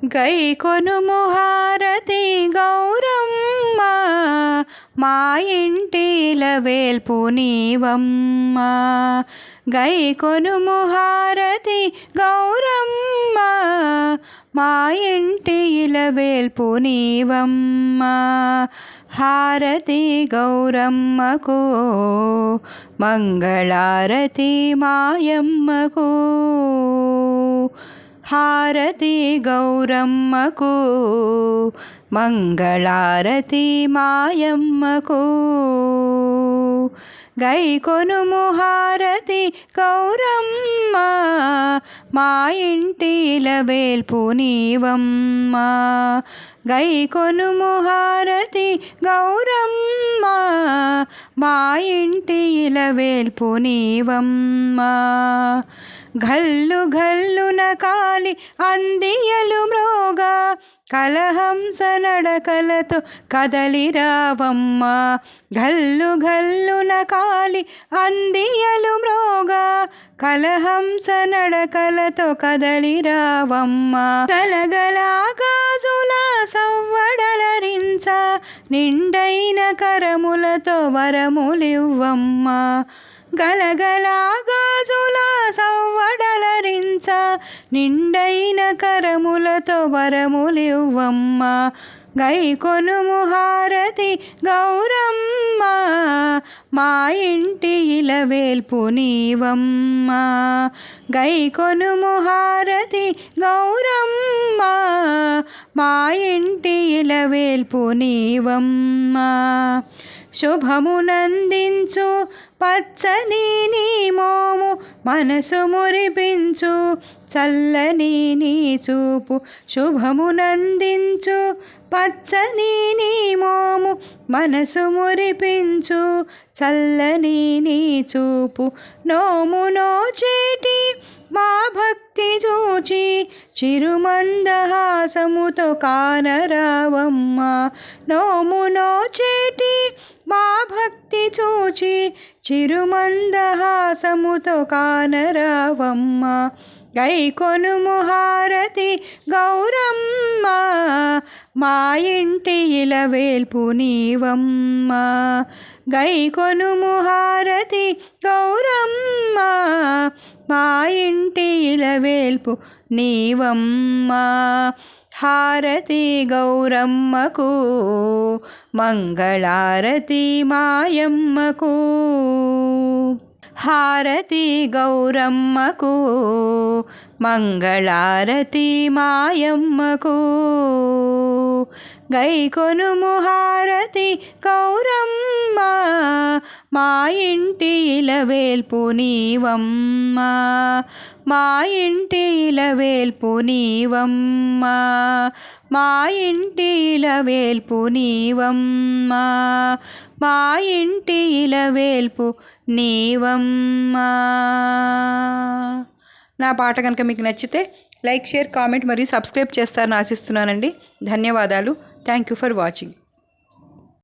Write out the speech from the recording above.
గైకొనుము హారతి గౌరమ్మ మా ఇంటిల వేల్పు నీవమ్మ. గైకొనుము హారతి గౌరమ్మ మా ఇంటిల వేల్పు నీవమ్మ. హారతి గౌరమ్మకు మంగళారతి మాయమ్మకు. హారతి గౌరమ్మకు మంగళారతి మాయమ్మకు. గైకొనుము హారతి గౌరమ్మ మా ఇంటిల వేల్పు నీవమ్మ. గైకొనుము హారతి గౌరమ్మ మా ఇంటిల వేల్పు నీవమ్మ. ఘల్లు ఘల్లున కాలి అందియలు మ్రోగా కలహంస నడకలతో కదలిరావమ్మ. ఘల్లు ఘల్లున కాలి అందియలు మ్రోగా కలహంస నడకలతో కదలిరావమ్మ. గలగల గాజుల సవ్వడలరించ నిండైన కరములతో వరములివ్వమ్మ. గలగల గాజుల సవ్వడలరించ నిండైన కరములతో వరములివ్వమ్మ. గైకొనుము హారతి గౌరమ్మ మా ఇంటిల వేల్పు నీవమ్మ. గైకొనుము హారతి గౌరమ్మ మా ఇంటిల వేల్పు నీవమ్మ. శుభమునందించు పచ్చని నీ మోము మనసు మురిపించు చల్లని నీ చూపు. శుభమునందించు పచ్చని నీ మోము మనసు మురిపించు చల్లని నీ చూపు. నోము నోచేటి మా భక్తి చూచి చిరుమందహాసముతో కానరావమ్మ. నోము నోచేటి మా భక్తి చూచి చిరుమందహాసముతో కానరావమ్మ. గైకొనుము హారతి గౌరమ్మ మా ఇంటిల వేల్పు నీవమ్మ. గైకొనుము హారతి గౌరమ్మ మా ఇంటిల వేల్పు నీవమ్మ. హారతి గౌరమ్మకు మంగళారతి మాయమ్మకు. హారతి గౌరమ్మకు మంగళారతి మాయమ్మకు. గైకొనుము హారతి గౌరమ్మ మా ఇంటిల వేల్పు నీవమ్మ. మా ఇంటిల వేల్పు నీవమ్మ. మా ఇంటిల వేల్పు నీవమ్మ. మా ఇంటిల వేల్పు నీవమ్మ. నా పాట కనుక మీకు నచ్చితే లైక్, షేర్, కామెంట్ మరియు సబ్స్క్రైబ్ చేస్తారని ఆశిస్తున్నానండి. ధన్యవాదాలు. Thank you for watching.